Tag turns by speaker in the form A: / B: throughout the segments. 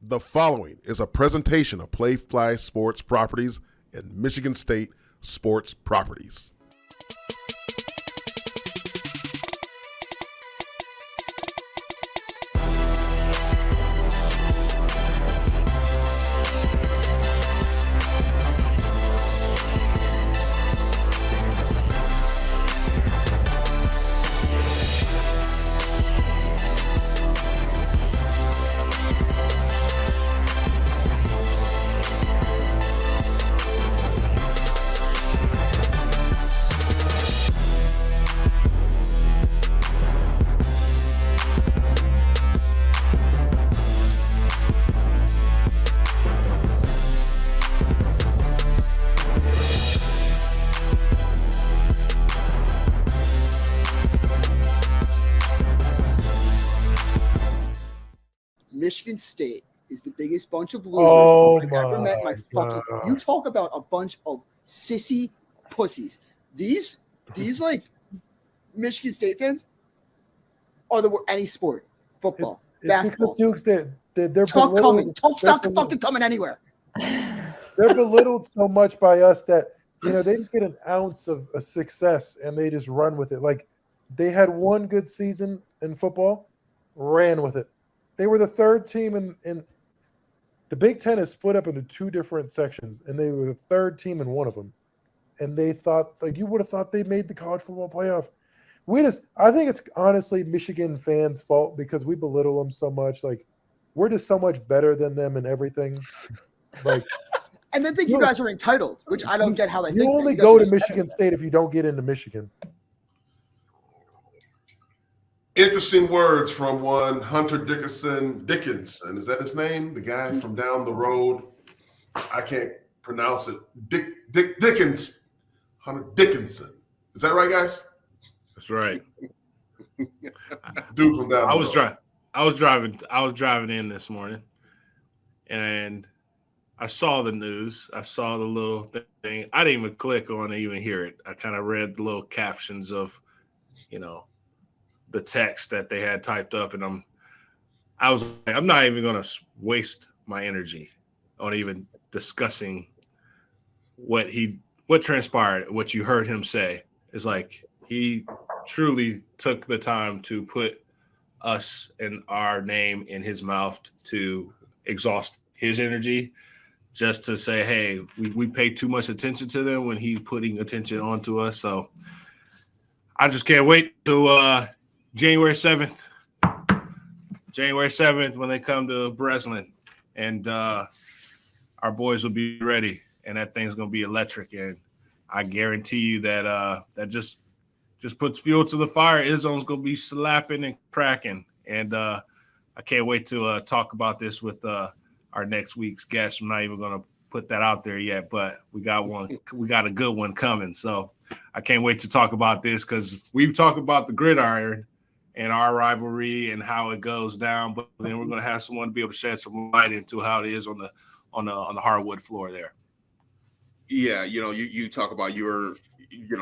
A: The following is a presentation of Playfly Sports Properties and Michigan State Sports Properties.
B: Michigan State is the biggest bunch of losers I've ever met in my fucking. You talk about a bunch of sissy pussies. These like Michigan State fans are any sport, football, basketball.
C: Dukes, they're
B: talk coming. Talk's not fucking coming anywhere.
C: They're belittled so much by us that they just get an ounce of a success and they just run with it. Like they had one good season in football, ran with it. They were the third team in the Big Ten is split up into two different sections, and they were the third team in one of them. And they thought, like, you would have thought they made the college football playoff. I think it's honestly Michigan fans' fault because we belittle them so much. Like, we're just so much better than them in everything. Like,
B: and they think you guys are entitled, which I don't get how they think.
C: You only go to Michigan State if you don't get into Michigan.
A: Interesting words from one Hunter Dickinson. Is that his name? The guy from down the road. I can't pronounce it. Dickens. Hunter Dickinson. Is that right, guys?
D: That's right.
A: Dude from down the road.
D: I was driving in this morning, and I saw the news. I saw the little thing. I didn't even click on it, even hear it. I kind of read the little captions of, the text that they had typed up, and I was like, I'm not even going to waste my energy on even discussing what transpired. What you heard him say is like he truly took the time to put us and our name in his mouth to exhaust his energy, just to say, hey, we pay too much attention to them when he's putting attention onto us. So I just can't wait to January 7th when they come to Breslin, and our boys will be ready, and that thing's going to be electric. And I guarantee you that that just puts fuel to the fire. Izzone's going to be slapping and cracking. And I can't wait to talk about this with our next week's guest. I'm not even going to put that out there yet, but we got a good one coming. So I can't wait to talk about this because we've talked about the gridiron and our rivalry and how it goes down, but then we're going to have someone to be able to shed some light into how it is on the hardwood floor there.
E: Yeah, you talk about you were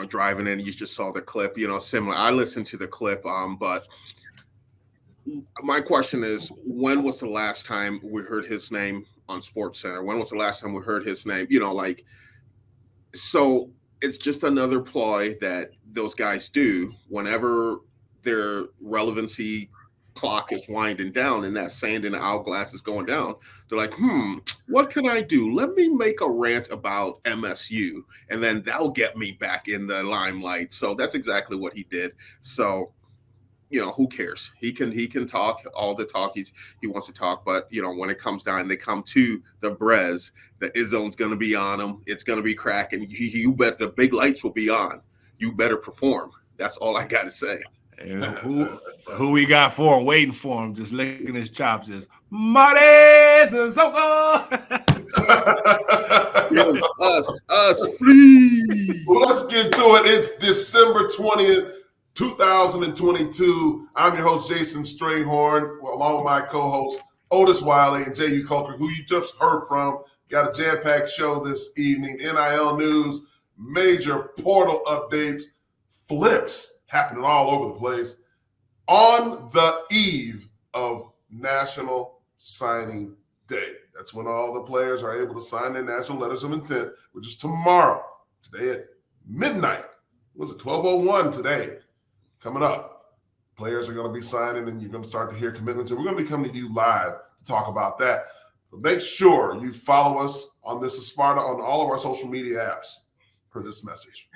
E: driving in, you just saw the clip, similar. I listened to the clip, but my question is, when was the last time we heard his name on SportsCenter? When was the last time we heard his name? So it's just another ploy that those guys do whenever their relevancy clock is winding down and that sand in the hourglass is going down. They're like, what can I do? Let me make a rant about MSU, and then that'll get me back in the limelight. So that's exactly what he did. So, who cares? He can talk all the talk he wants to talk, but when it comes down, they come to the Brez, the Izzone's going to be on him. It's going to be cracking. You bet the big lights will be on. You better perform. That's all I got to say.
D: And who we got for him, waiting for him, just licking his chops is Marty Suzuka.
E: us, please.
A: Well, let's get to it. It's December 20th, 2022. I'm your host, Jason Strayhorn, along with my co-host, Otis Wiley and Jehuu Caulcrick, who you just heard from. Got a jam-packed show this evening. NIL news, major portal updates, flips happening all over the place on the eve of National Signing Day. That's when all the players are able to sign their national letters of intent, which is tomorrow. Today at midnight. What was it, 12:01 today? Coming up. Players are going to be signing, and you're going to start to hear commitments. And we're going to be coming to you live to talk about that. But make sure you follow us on This Is Sparta on all of our social media apps for this message.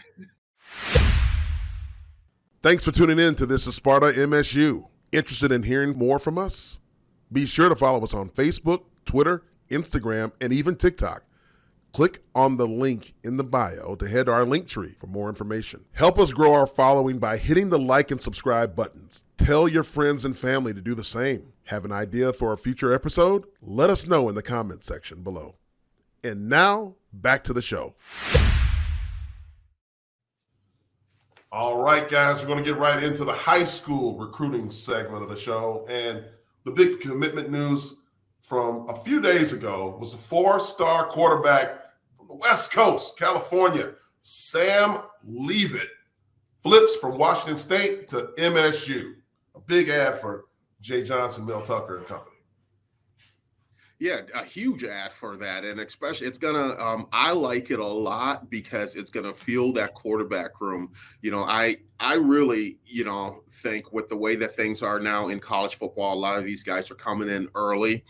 A: Thanks for tuning in to This Is Sparta MSU. Interested in hearing more from us? Be sure to follow us on Facebook, Twitter, Instagram, and even TikTok. Click on the link in the bio to head to our link tree for more information. Help us grow our following by hitting the like and subscribe buttons. Tell your friends and family to do the same. Have an idea for a future episode? Let us know in the comments section below. And now, back to the show. All right, guys, we're going to get right into the high school recruiting segment of the show. And the big commitment news from a few days ago was a 4-star quarterback from the West Coast, California, Sam Leavitt, flips from Washington State to MSU. A big ad for Jay Johnson, Mel Tucker, and company.
E: Yeah, a huge ad for that. And especially it's going to, I like it a lot because it's going to fuel that quarterback room. You know, I really, think with the way that things are now in college football, a lot of these guys are coming in early.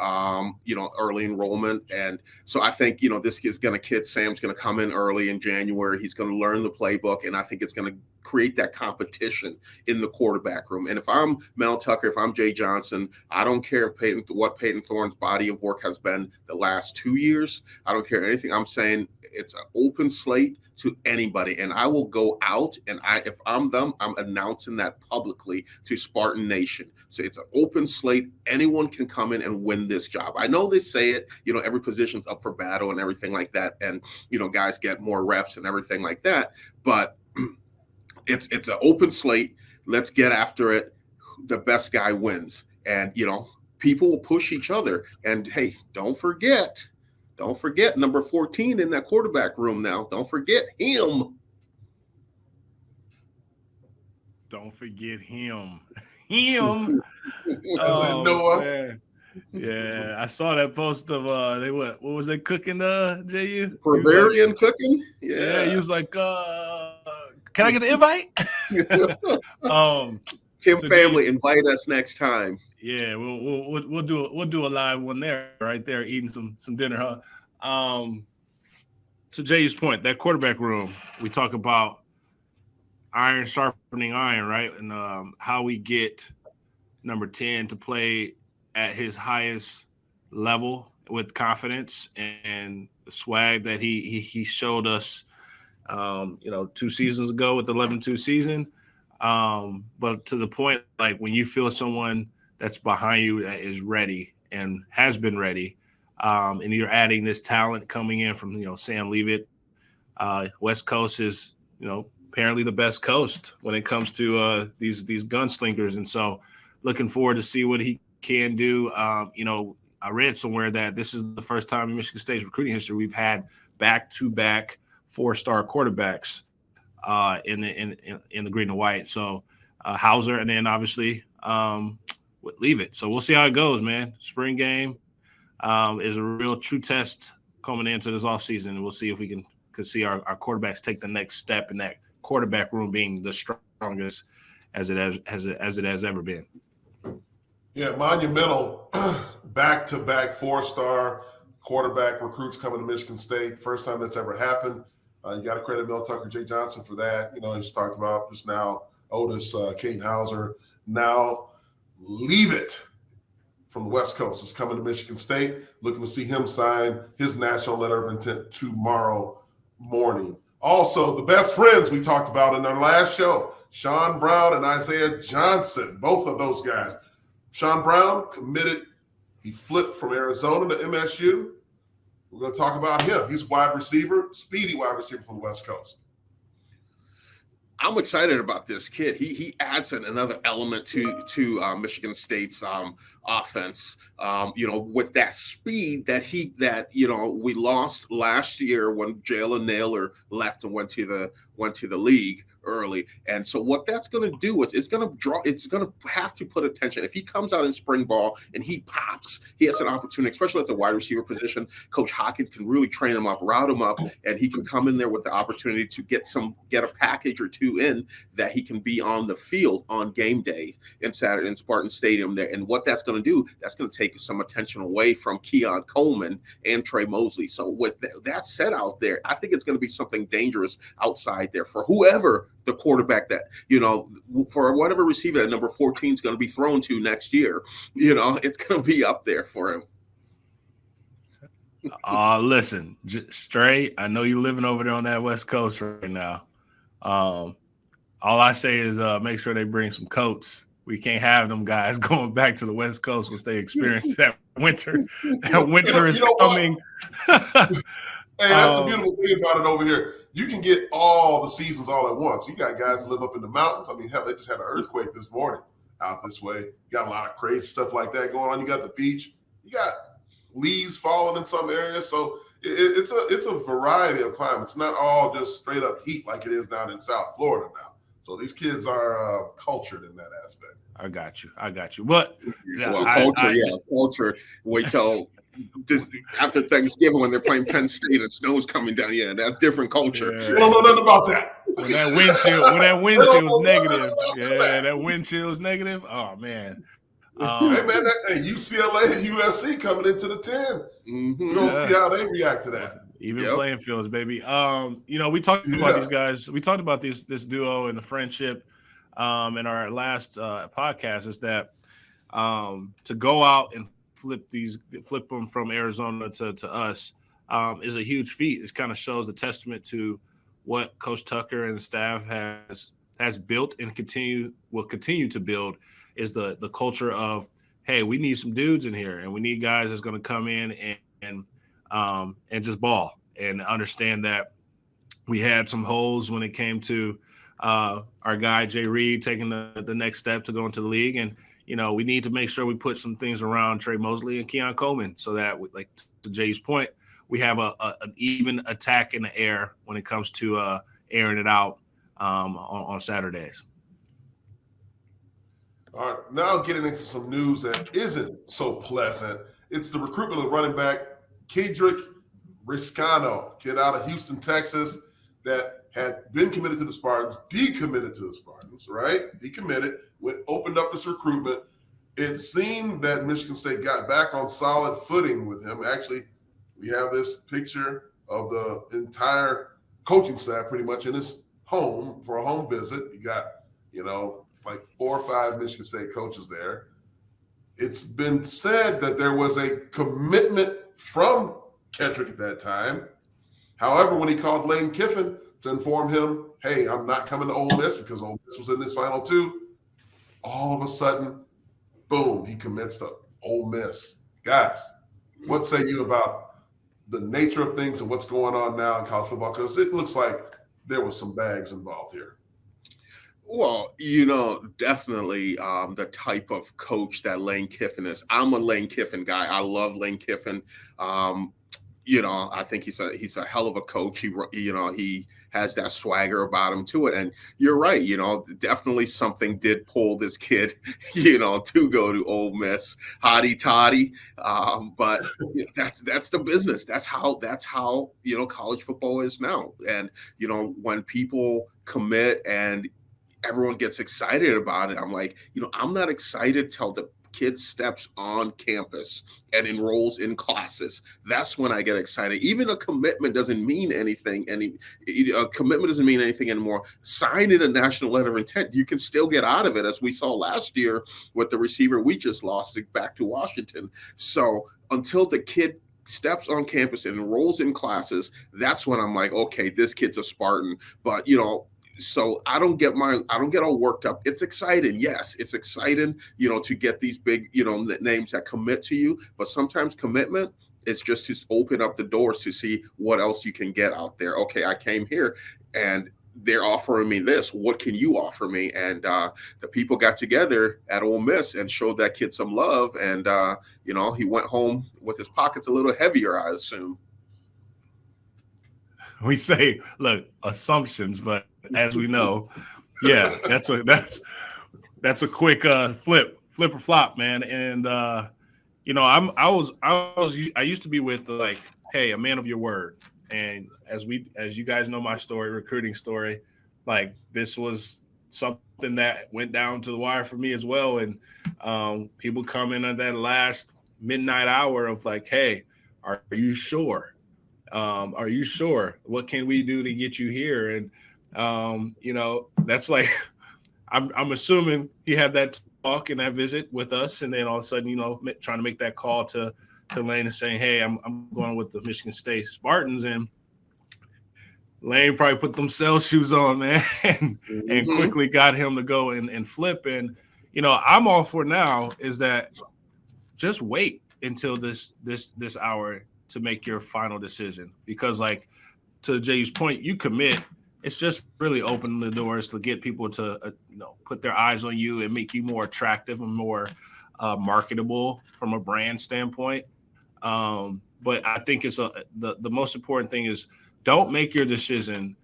E: Early enrollment. And so I think, this is going to Sam's going to come in early in January. He's going to learn the playbook, and I think it's going to create that competition in the quarterback room. And if I'm Mel Tucker, if I'm Jay Johnson, I don't care what Peyton Thorne's body of work has been the last 2 years. I don't care anything. I'm saying it's an open slate to anybody, and I will go out and if I'm them, I'm announcing that publicly to Spartan Nation. So it's an open slate. Anyone can come in and win this job. I know they say it, every position's up for battle and everything like that, and guys get more reps and everything like that. But it's an open slate. Let's get after it. The best guy wins, and people will push each other. And hey, don't forget number 14 in that quarterback room now. Don't forget him.
D: Don't forget him. Him.
A: Oh, Noah.
D: Man. Yeah, I saw that post of what was they cooking, Jehuu?
E: Bavarian cooking?
D: Yeah, he was like, can I get the invite?
E: Kim family, invite us next time.
D: Yeah, we'll do a live one there, right there, eating some dinner, huh? To Jay's point, that quarterback room, we talk about iron sharpening iron, right? And how we get number 10 to play at his highest level with confidence and the swag that he showed us, 2 seasons ago with the 11-2 season. But to the point, like when you feel someone that's behind you that is ready and has been ready, and you're adding this talent coming in from, Sam Leavitt. West Coast is, apparently the best coast when it comes to these gunslingers. And so looking forward to see what he can do. I read somewhere that this is the first time in Michigan State's recruiting history we've had back-to-back 4-star quarterbacks in the green and white. So Hauser, and then obviously leave it. So we'll see how it goes, man. Spring game is a real true test coming into this offseason. We'll see if we can see our quarterbacks take the next step in that quarterback room being the strongest as it has ever been.
A: Yeah, monumental back-to-back 4-star quarterback recruits coming to Michigan State. First time that's ever happened. You got to credit Mel Tucker, Jay Johnson for that. He just talked about just now Otis, Kate Hauser. Now leave it from the West Coast is coming to Michigan State. Looking to see him sign his national letter of intent tomorrow morning. Also, the best friends we talked about in our last show, Sean Brown and Isaiah Johnson, both of those guys. Sean Brown committed. He flipped from Arizona to MSU. We're going to talk about him. He's wide receiver, speedy wide receiver from the West Coast.
E: I'm excited about this kid. He adds another element to Michigan State's offense. With that speed that we lost last year when Jalen Naylor left and went to the league early. And so what that's going to do is it's going to have to put attention. If he comes out in spring ball and he pops, he has an opportunity, especially at the wide receiver position. Coach Hawkins can really train him up, route him up, and he can come in there with the opportunity to get a package or two in that he can be on the field on game day in Saturday in Spartan Stadium there. And what that's going to do, that's going to take some attention away from Keon Coleman and Trey Mosley. So with that set out there, I think it's going to be something dangerous outside there for whoever the quarterback that, for whatever receiver that number 14 is going to be thrown to next year, it's going to be up there for him.
D: Listen, Stray, I know you're living over there on that West Coast right now. All I say is make sure they bring some coats. We can't have them guys going back to the West Coast once they experience that winter. That winter is coming.
A: Hey, that's the beautiful thing about it over here. You can get all the seasons all at once. You got guys that live up in the mountains. I mean, hell, they just had an earthquake this morning out this way. You got a lot of crazy stuff like that going on. You got the beach. You got leaves falling in some areas. So it's a variety of climates. It's not all just straight up heat like it is down in South Florida now. So these kids are cultured in that aspect.
D: I got you. But
E: culture. Wait till just after Thanksgiving when they're playing Penn State and snow's coming down. Yeah, that's different culture.
A: Yeah. We don't know nothing about that.
D: When that wind chill's negative. Yeah, that wind chill's negative. Oh man.
A: Hey man, UCLA and USC coming into the 10. Mm-hmm. We're gonna see how they react to that.
D: Even playing fields, baby. We talked about these guys. We talked about this duo and the friendship in our last podcast. Is that to go out and flip them from Arizona to us is a huge feat. It kind of shows the testament to what Coach Tucker and the staff has built and will continue to build. Is the culture of, hey, we need some dudes in here, and we need guys that's going to come in and just ball and understand that we had some holes when it came to our guy Jay Reed taking the next step to go into the league, and we need to make sure we put some things around Trey Mosley and Keon Coleman so that, like to Jay's point, we have an even attack in the air when it comes to airing it out on Saturdays.
A: All right, now getting into some news that isn't so pleasant. It's the recruitment of running back Kedrick Riscano, kid out of Houston, Texas, that had been committed to the Spartans, decommitted to the Spartans, right? Decommitted, opened up his recruitment. It seemed that Michigan State got back on solid footing with him. Actually, we have this picture of the entire coaching staff pretty much in his home for a home visit. You got, like 4 or 5 Michigan State coaches there. It's been said that there was a commitment from Kendrick at that time. However, when he called Lane Kiffin to inform him, hey, I'm not coming to Ole Miss because Ole Miss was in this final 2, all of a sudden, boom, he commits to Ole Miss. Guys, what say you about the nature of things and what's going on now in college football? Because it looks like there was some bags involved here.
E: Well, definitely the type of coach that Lane Kiffin is. I'm a Lane Kiffin guy. I love Lane Kiffin. I think he's a hell of a coach. He has that swagger about him to it. And you're right. Definitely something did pull this kid, to go to Ole Miss, hotty toddy. But that's the business. That's how college football is now. And when people commit and everyone gets excited about it, I'm like, I'm not excited till the kid steps on campus and enrolls in classes. That's when I get excited. Even a commitment doesn't mean anything. A commitment doesn't mean anything anymore. Signing a national letter of intent, you can still get out of it, as we saw last year with the receiver we just lost back to Washington. So until the kid steps on campus and enrolls in classes, that's when I'm like, okay, this kid's a Spartan. But so I don't get all worked up. It's exciting. Yes, it's exciting, to get these big, names that commit to you. But sometimes commitment is just to open up the doors to see what else you can get out there. Okay, I came here and they're offering me this. What can you offer me? And the people got together at Ole Miss and showed that kid some love. And, he went home with his pockets a little heavier, I assume.
D: we say, look, assumptions, but as we know, yeah, that's a quick flip or flop, man. And you know, I used to be with like, hey, a man of your word. And as you guys know my story, recruiting story, like this was something that went down to the wire for me as well. And people come in at that last midnight hour of like, hey, are you sure? Are you sure? What can we do to get you here? And you know, that's like I'm assuming he had that talk and that visit with us, and then all of a sudden, you know, trying to make that call to Lane and saying, hey, I'm going with the Michigan State Spartans. And Lane probably put them sales shoes on, man, and quickly got him to go and flip. And, you know, I'm all for now is that just wait until this hour to make your final decision. Because, like, to Jay's point, you commit. It's just really opening the doors to get people to, you know, put their eyes on you and make you more attractive and more marketable from a brand standpoint. But I think it's the most important thing is don't make your decision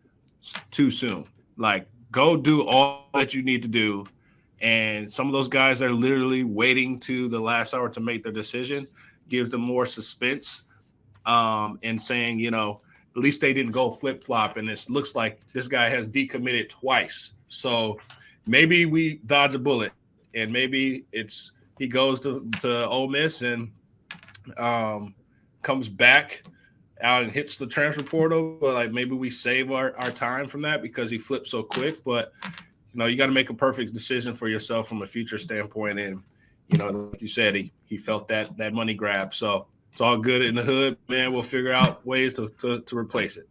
D: too soon. Like, go do all that you need to do. And some of those guys that are literally waiting to the last hour to make their decision gives them more suspense and saying, you know, at least they didn't go flip-flop, and it looks like this guy has decommitted twice. So maybe we dodge a bullet, and maybe he goes to Ole Miss and comes back out and hits the transfer portal. But like maybe we save our time from that because he flipped so quick. But you know, you got to make a perfect decision for yourself from a future standpoint. And you know, like you said, he felt that money grab. So it's all good in the hood, man. We'll figure out ways to replace it.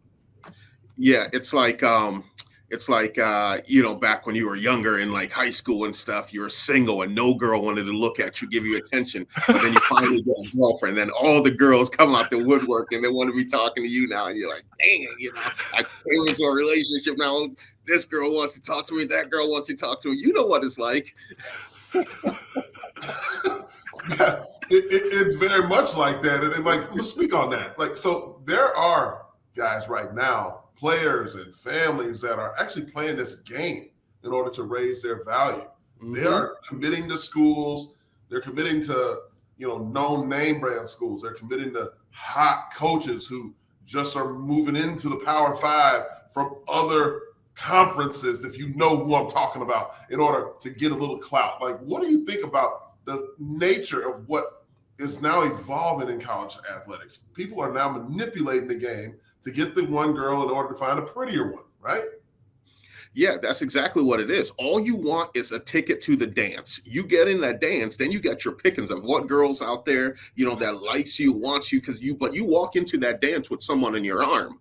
E: Yeah, it's like you know, back when you were younger in like high school and stuff, you were single and no girl wanted to look at you, give you attention. But then you finally get a girlfriend, and then all the girls come out the woodwork and they want to be talking to you now. And you're like, dang, you know, I came into a relationship now. This girl wants to talk to me. That girl wants to talk to me. You know what it's like.
A: It's very much like that. And like, let's speak on that. Like, so there are guys right now, players and families that are actually playing this game in order to raise their value. Mm-hmm. They are committing to schools. They're committing to, you know, known name brand schools. They're committing to hot coaches who just are moving into the Power Five from other conferences, if you know who I'm talking about, in order to get a little clout. Like, what do you think about the nature of what is now evolving in college athletics? People are now manipulating the game to get the one girl in order to find a prettier one, right?
E: Yeah, that's exactly what it is. All you want is a ticket to the dance. You get in that dance, then you got your pickings of what girls out there, you know, that likes you, wants you, but you walk into that dance with someone in your arm,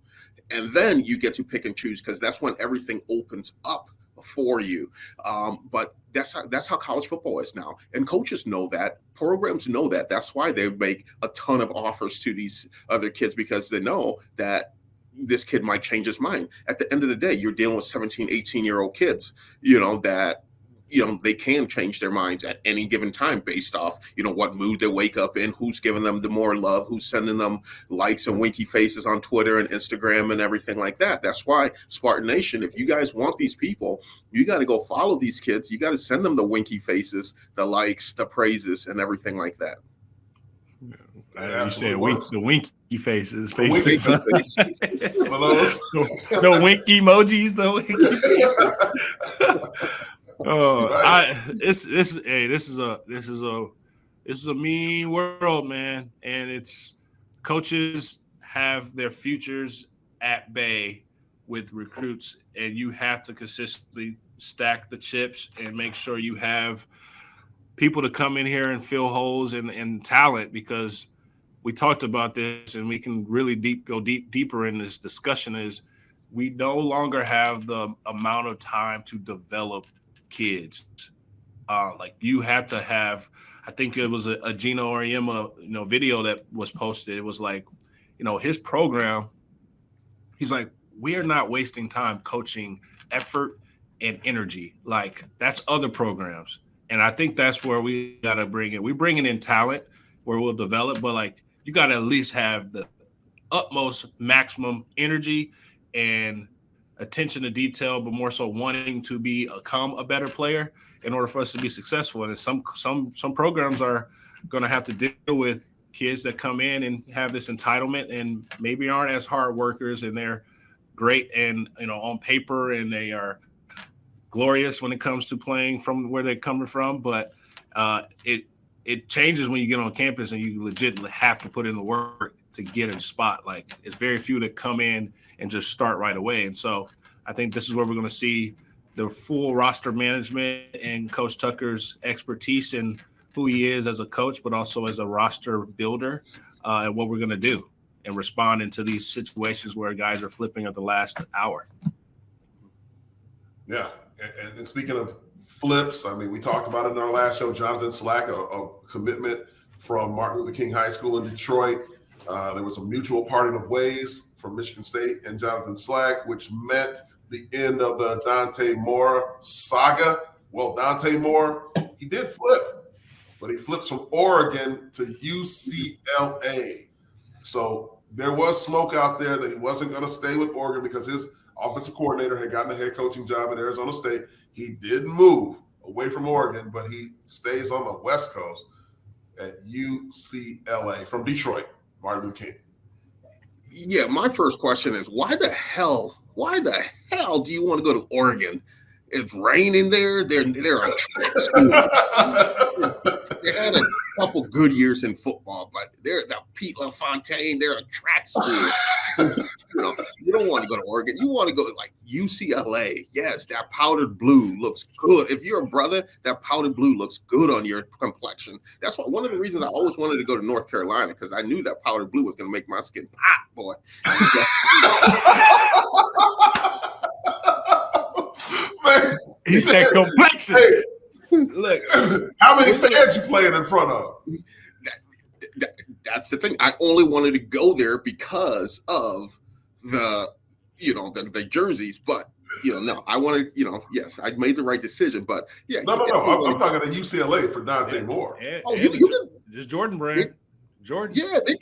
E: and then you get to pick and choose because that's when everything opens up for you. But that's how college football is now. And coaches know that. Programs know that. That's why they make a ton of offers to these other kids, because they know that this kid might change his mind. At the end of the day, you're dealing with 17, 18-year-old kids, you know, that, you know, they can change their minds at any given time based off, you know, what mood they wake up in, who's giving them the more love, who's sending them likes and winky faces on Twitter and Instagram and everything like that. That's why, Spartan Nation, if you guys want these people, you got to go follow these kids. You got to send them the winky faces, the likes, the praises, and everything like that.
D: You said the winky faces.
E: The
D: winky emojis, the winky faces. Oh, right. This is a mean world, man, and it's coaches have their futures at bay with recruits, and you have to consistently stack the chips and make sure you have people to come in here and fill holes in talent, because we talked about this and we can really go deeper in this discussion. Is we no longer have the amount of time to develop kids. Like you have to have, I think it was a Gino Auriemma, you know, video that was posted. It was like, you know, his program, he's like, we are not wasting time coaching effort and energy. Like that's other programs. And I think that's where we got to bring it. We're bringing in talent where we'll develop, but like you got to at least have the utmost maximum energy and attention to detail, but more so wanting to become a better player in order for us to be successful. And some programs are going to have to deal with kids that come in and have this entitlement and maybe aren't as hard workers, and they're great and, on paper, and they are glorious when it comes to playing from where they're coming from. But it changes when you get on campus and you legitimately have to put in the work to get a spot. Like, it's very few that come in and just start right away. And so I think this is where we're going to see the full roster management and Coach Tucker's expertise in who he is as a coach, but also as a roster builder, and what we're going to do and respond into these situations where guys are flipping at the last hour.
A: Yeah. And speaking of flips, I mean, we talked about it in our last show, Jonathan Slack, a commitment from Martin Luther King High School in Detroit. There was a mutual parting of ways from Michigan State and Jonathan Slack, which meant the end of the Dante Moore saga. Well, Dante Moore, he did flip, but he flips from Oregon to UCLA. So there was smoke out there that he wasn't going to stay with Oregon because his offensive coordinator had gotten a head coaching job at Arizona State. He did move away from Oregon, but he stays on the West Coast at UCLA from Detroit, Martin Luther King.
E: Yeah, my first question is, why the hell do you want to go to Oregon? It's raining there. They're a track school. They had a couple good years in football, but they're the Pete LaFontaine. They're a track school. You don't want to go to Oregon. You want to go to like UCLA. Yes, that powdered blue looks good. If you're a brother, that powdered blue looks good on your complexion. That's one of the reasons I always wanted to go to North Carolina, because I knew that powdered blue was going to make my skin pop, boy.
A: Man,
D: he said complexion.
A: Hey,
D: look,
A: how many fans you playing in front of?
E: That's the thing. I only wanted to go there because of the jerseys, but no, I wanted, yes, I made the right decision, but yeah.
A: No. I'm talking to UCLA for Dante Moore.
D: Just Jordan brand. Jordan.
E: Yeah, they're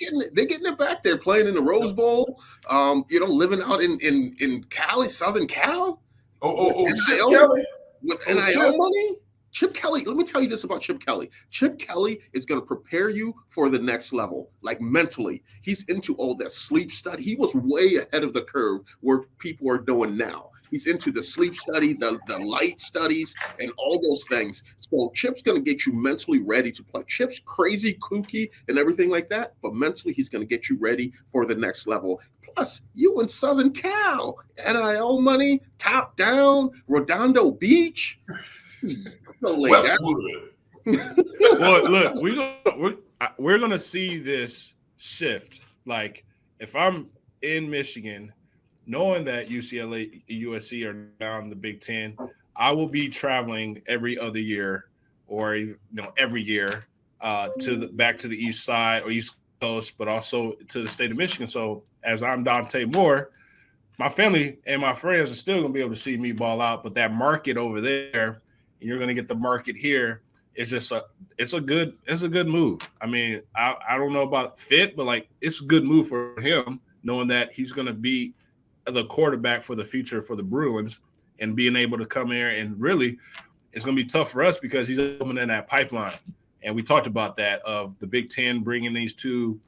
E: getting it back there, playing in the Rose Bowl. Living out in Cali, Southern Cal.
A: Chip Kelly
E: with NIL money. Chip Kelly, let me tell you this about Chip Kelly. Chip Kelly is going to prepare you for the next level, like mentally. He's into all that sleep study. He was way ahead of the curve where people are doing now. He's into the sleep study, the light studies, and all those things. So Chip's going to get you mentally ready to play. Chip's crazy, kooky, and everything like that, but mentally he's going to get you ready for the next level. Plus, you in Southern Cal, NIL money, top down, Redondo Beach.
A: Westwood.
D: Well, look, we're gonna see this shift. Like, if I'm in Michigan, knowing that UCLA, USC are down the Big Ten, I will be traveling every other year, or every year, back to the East Side or East Coast, but also to the state of Michigan. So, as I'm Dante Moore, my family and my friends are still gonna be able to see me ball out, but that market over there. You're going to get the market here. It's a good move. I mean, I don't know about fit, but like, it's a good move for him, knowing that he's going to be the quarterback for the future for the Bruins, and being able to come here, and really it's going to be tough for us because he's opening that pipeline. And we talked about that, of the Big Ten bringing these two,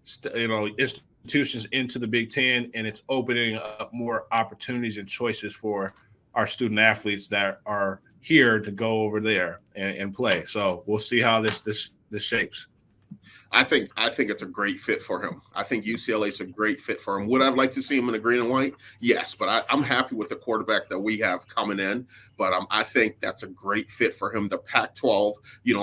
D: institutions into the Big Ten, and it's opening up more opportunities and choices for our student athletes that are here to go over there and play. So we'll see how this shapes.
E: I think it's a great fit for him. I think UCLA is a great fit for him. Would I like to see him in the green and white? Yes, but I'm happy with the quarterback that we have coming in. But I think that's a great fit for him. The Pac-12,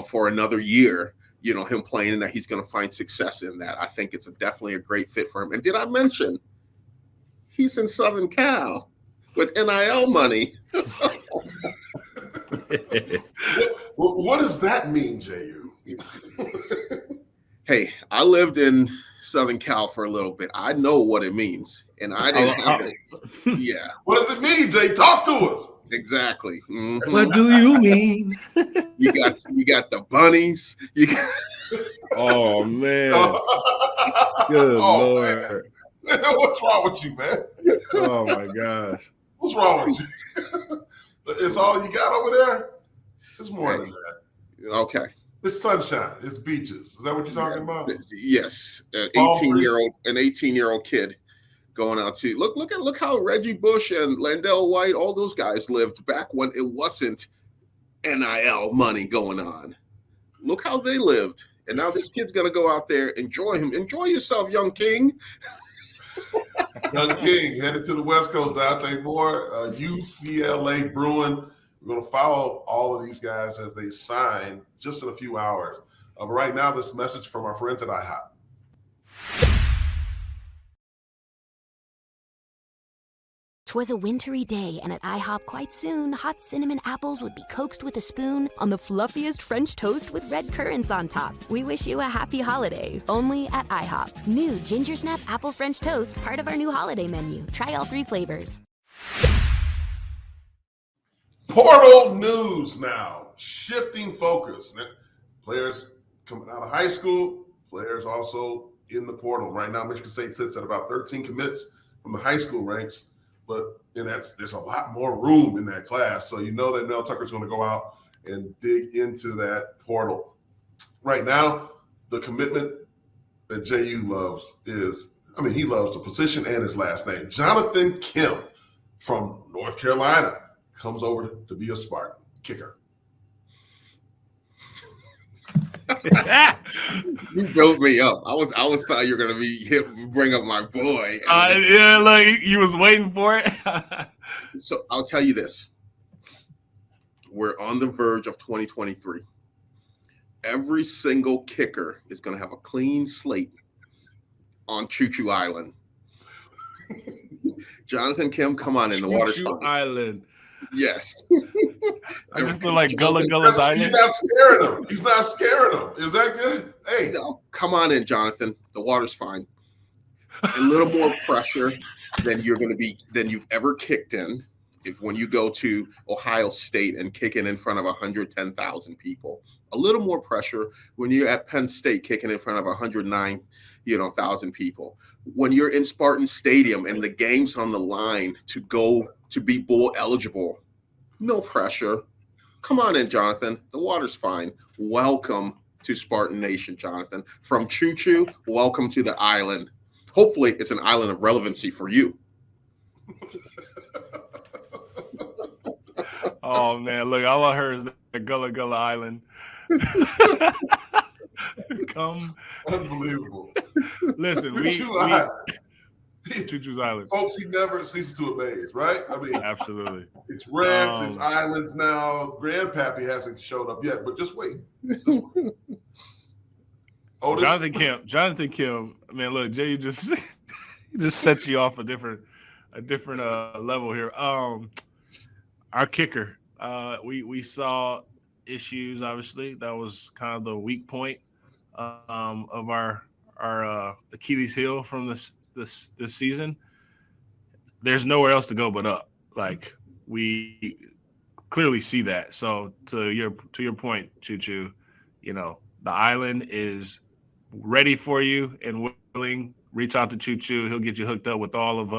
E: for another year, him playing in that, he's going to find success in that. I think it's definitely a great fit for him. And did I mention he's in Southern Cal with NIL money?
A: What does that mean, Jehuu?
E: Hey, I lived in Southern Cal for a little bit. I know what it means, and I didn't have it. Yeah.
A: What does it mean, Jay? Talk to us.
E: Exactly. Mm-hmm.
D: What do you mean?
E: You got the bunnies.
D: Oh man. Good Lord. Man.
A: What's wrong with you, man?
D: Oh my gosh.
A: What's wrong with you? It's all you got over there? It's more than that.
E: Okay.
A: It's sunshine. It's beaches. Is that what you're talking about?
E: Yes. An 18-year-old kid going out to look how Reggie Bush and Landell White, all those guys lived back when it wasn't NIL money going on. Look how they lived. And now this kid's gonna go out there, enjoy yourself, young king.
A: Young King headed to the West Coast. Dante Moore, UCLA Bruin. We're going to follow all of these guys as they sign just in a few hours. But right now, this message from our friends at IHOP.
F: 'Twas a wintry day, and at IHOP quite soon, hot cinnamon apples would be coaxed with a spoon on the fluffiest French toast with red currants on top. We wish you a happy holiday, only at IHOP. New Ginger Snap Apple French Toast, part of our new holiday menu. Try all 3 flavors.
A: Portal news now. Shifting focus. Players coming out of high school, players also in the portal. Right now, Michigan State sits at about 13 commits from the high school ranks. But there's a lot more room in that class. So you know that Mel Tucker's going to go out and dig into that portal. Right now, the commitment that Jehuu loves he loves the position and his last name. Jonathan Kim from North Carolina comes over to be a Spartan kicker.
E: You built me up. I was thought you were gonna bring up my boy.
D: Yeah, look, you was waiting for it.
E: So I'll tell you this: we're on the verge of 2023. Every single kicker is gonna have a clean slate on Choo Choo Island. Jonathan Kim, come on in, the water's
D: Choo Choo
E: fine.
D: Island.
E: Yes.
D: I just feel like Gullah Gullah's Island.
A: He's not scaring him. Is that good? Hey.
E: No, come on in, Jonathan. The water's fine. A little more pressure than you've ever kicked in. When you go to Ohio State and kicking in front of 110,000 people, a little more pressure when you're at Penn State kicking in front of 109,000 people. When you're in Spartan Stadium and the game's on the line to be bowl eligible, no pressure. Come on in, Jonathan. The water's fine. Welcome to Spartan Nation, Jonathan. From Choo Choo, welcome to the island. Hopefully, it's an island of relevancy for you.
D: Oh man, look, all I heard is the Gullah Gullah Island. Come,
A: unbelievable.
D: Listen, Choo Choo's Island.
A: Folks, he never ceases to amaze, right? I mean,
D: absolutely.
A: It's reds, it's islands now. Grandpappy hasn't showed up yet, but just wait. Otis?
D: Jonathan Kim. Man, look, Jay, just sets you off a different level here. Our kicker, we saw issues. Obviously, that was kind of the weak point of our Achilles heel from this season. There's nowhere else to go but up. Like, we clearly see that. So to your point, Choo Choo, the island is ready for you and willing. Reach out to Choo Choo. He'll get you hooked up with all of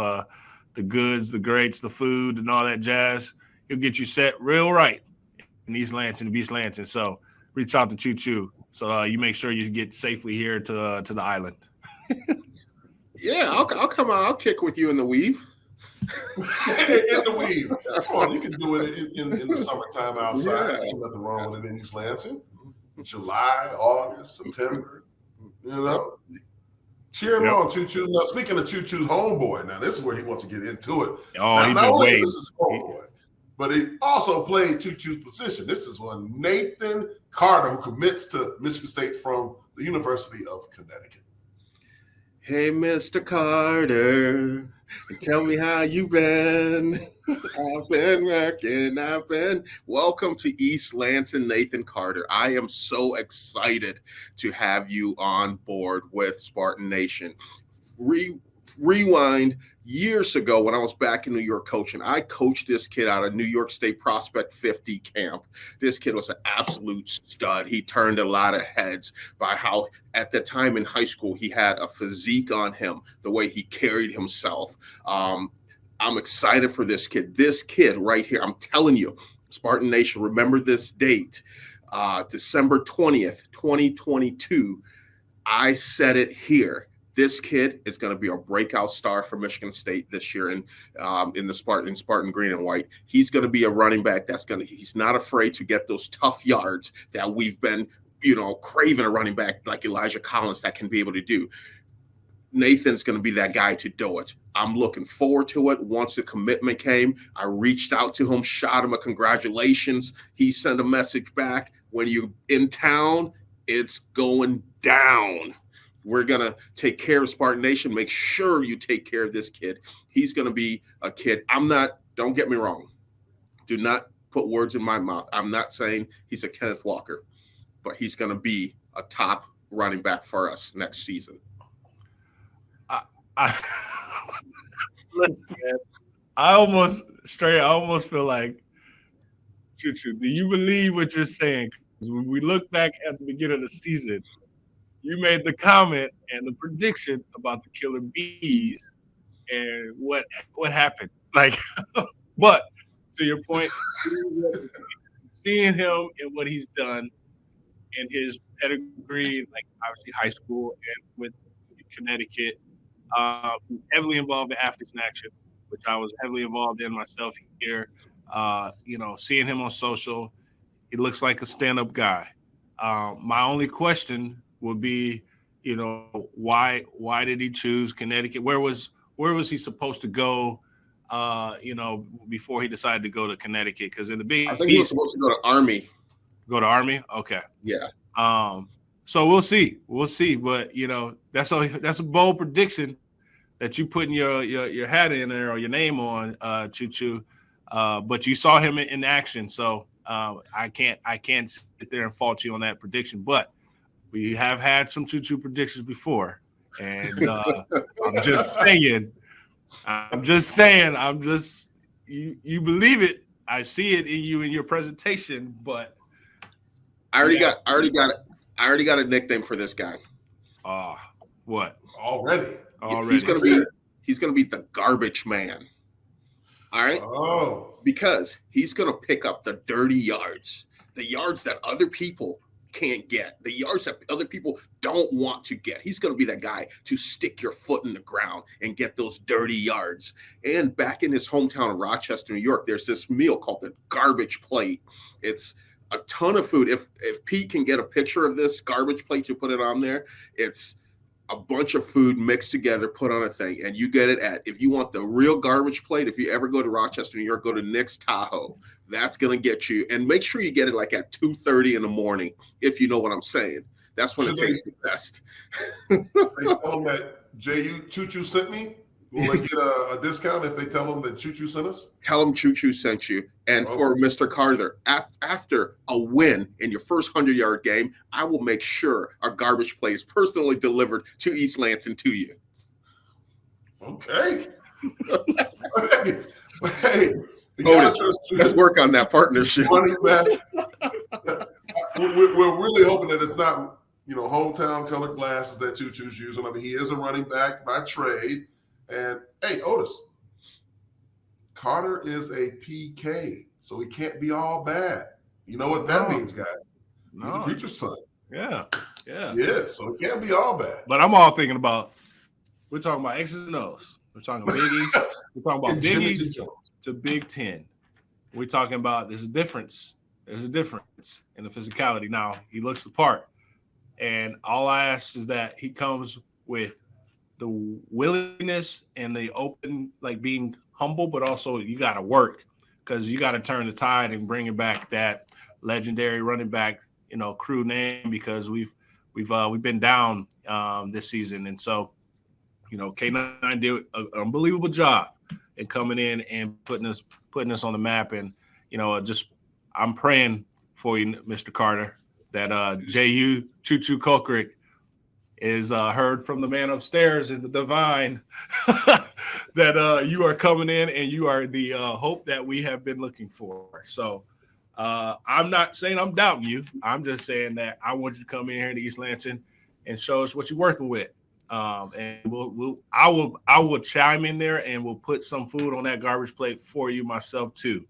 D: the goods, the greats, the food, and all that jazz. He'll get you set real right in East Lansing, Beast Lansing. So reach out to Choo Choo so you make sure you get safely here to the island.
E: Yeah, I'll come out. I'll kick with you in the weave.
A: In the weave. Come on, you can do it in the summertime outside.
E: Yeah.
A: There's nothing wrong with it in East Lansing. July, August, September. Cheer him on, Choo Choo. Now, speaking of Choo Choo's homeboy, now this is where he wants to get into it.
D: Oh,
A: not only is this his homeboy, but he also played Choo Choo's position. This is one Nathan Carter, who commits to Michigan State from the University of Connecticut.
E: Hey, Mr. Carter, tell me how you been. I've been working. Welcome to East Lansing, Nathan Carter. I am so excited to have you on board with Spartan Nation. rewind years ago when I was back in New York coaching. I coached this kid out of New York State Prospect 50 camp. This kid was an absolute stud. He turned a lot of heads by how at the time in high school he had a physique on him, the way he carried himself. I'm excited for this kid. This kid right here, I'm telling you, Spartan Nation, remember this date, December 20th, 2022. I said it here. This kid is going to be a breakout star for Michigan State this year in the Spartan green and white. He's going to be a running back he's not afraid to get those tough yards that we've been, craving a running back like Elijah Collins that can be able to do. Nathan's going to be that guy to do it. I'm looking forward to it. Once the commitment came, I reached out to him, shot him a congratulations. He sent a message back. When you're in town, it's going down. We're going to take care of Spartan Nation. Make sure you take care of this kid. He's going to be a kid. Don't get me wrong. Do not put words in my mouth. I'm not saying he's a Kenneth Walker, but he's going to be a top running back for us next season.
D: Listen, man, I almost feel like, Choo-Choo, do you believe what you're saying? Because when we look back at the beginning of the season, you made the comment and the prediction about the killer bees and what happened. Like, but to your point, seeing him and what he's done and his pedigree, like obviously high school and with Connecticut, heavily involved in Athletes in Action, which I was heavily involved in myself here. Seeing him on social, he looks like a stand-up guy. My only question would be, why did he choose Connecticut? Where was he supposed to go, before he decided to go to Connecticut? Because in the Big
E: I think he was supposed to go to Army.
D: Go to Army? Okay.
E: Yeah.
D: So we'll see. But, that's a bold prediction that you putting your hat in there or your name on, Choo-Choo. But you saw him in action. So I can't sit there and fault you on that prediction. But we have had some Choo-Choo predictions before. And I'm just saying, you believe it. I see it in you in your presentation, but
E: I already got a nickname for this guy.
D: What?
A: Already.
E: He's gonna be the garbage man. All right.
A: Oh.
E: Because he's gonna pick up the dirty yards, the yards that other people can't get, the yards that other people don't want to get. He's gonna be that guy to stick your foot in the ground and get those dirty yards. And back in his hometown of Rochester, New York, there's this meal called the garbage plate. It's a ton of food. If Pete can get a picture of this garbage plate to put it on there, it's a bunch of food mixed together, put on a thing, and you get it if you want the real garbage plate, if you ever go to Rochester, New York, go to Nick's Tahoe. That's going to get you, and make sure you get it like at 2:30 in the morning, if you know what I'm saying. That's when it tastes the best.
A: They tell them that Choo-Choo sent me. Will they get a discount if they tell them that Choo-Choo sent us?
E: Tell them Choo-Choo sent you. And for Mr. Carter, after a win in your first 100-yard game, I will make sure our garbage plate is personally delivered to East Lansing to you.
A: Okay. Hey,
E: let's work on that partnership.
A: We're really hoping that it's not, hometown colored glasses that Choo-Choo's using. I mean, he is a running back by trade. And hey, Otis, Carter is a PK, so he can't be all bad. You know what that means, guys? He's a preacher's son.
D: Yeah.
A: So he can't be all bad.
D: But I'm all thinking about, we're talking about X's and O's. We're talking about Big East. We're talking about Big East to Big Ten. We're talking about there's a difference in the physicality. Now, he looks the part. And all I ask is that he comes with the willingness and the open, like being humble, but also you got to work because you got to turn the tide and bring it back that legendary running back, crew name, because we've been down this season. And so, K9 did an unbelievable job in coming in and putting us on the map. And, I'm praying for you, Mr. Carter, that Jehuu Caulcrick is heard from the man upstairs in the divine that you are coming in and you are the hope that we have been looking for. So I'm not saying I'm doubting you. I'm just saying that I want you to come in here to East Lansing and show us what you're working with. And I will chime in there and we'll put some food on that garbage plate for you myself too,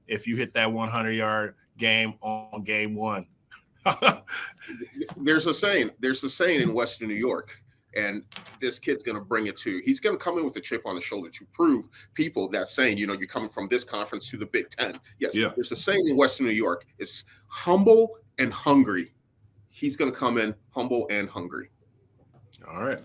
D: if you hit that 100-yard game on game one.
E: There's a saying in Western New York, and this kid's going to bring it to. He's going to come in with a chip on his shoulder to prove people that saying, you're coming from this conference to the Big Ten. Yes, yeah. There's a saying in Western New York, it's humble and hungry. He's going to come in humble and hungry.
D: All right.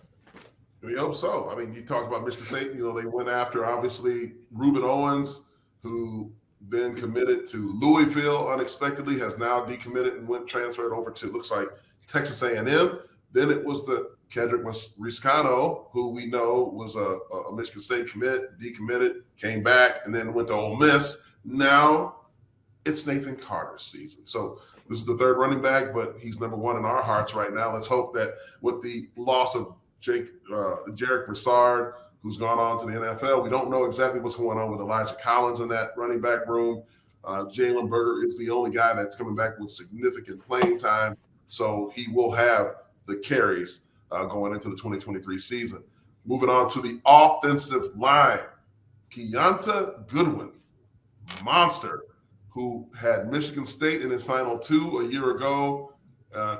A: We hope so. I mean, you talked about Michigan State. They went after, obviously, Reuben Owens, who then committed to Louisville unexpectedly, has now decommitted and transferred over to, looks like, Texas A&M. Then it was the Kedrick Riscano, who we know was a Michigan State commit, decommitted, came back, and then went to Ole Miss. Now it's Nathan Carter's season. So this is the third running back, but he's number one in our hearts right now. Let's hope that with the loss of Jarek Broussard, who's gone on to the NFL. We don't know exactly what's going on with Elijah Collins in that running back room. Jalen Berger is the only guy that's coming back with significant playing time, so he will have the carries going into the 2023 season. Moving on to the offensive line, Keonta Goodwin, monster, who had Michigan State in his final two a year ago,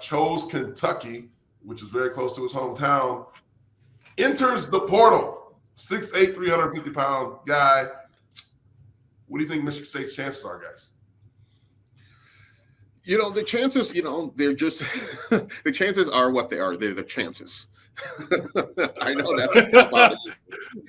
A: chose Kentucky, which is very close to his hometown, enters the portal. 6'8", 350-pound guy. What do you think Michigan State's chances are, guys?
E: The chances, they're just the chances are what they are. They're the chances. I know that's a cop-out.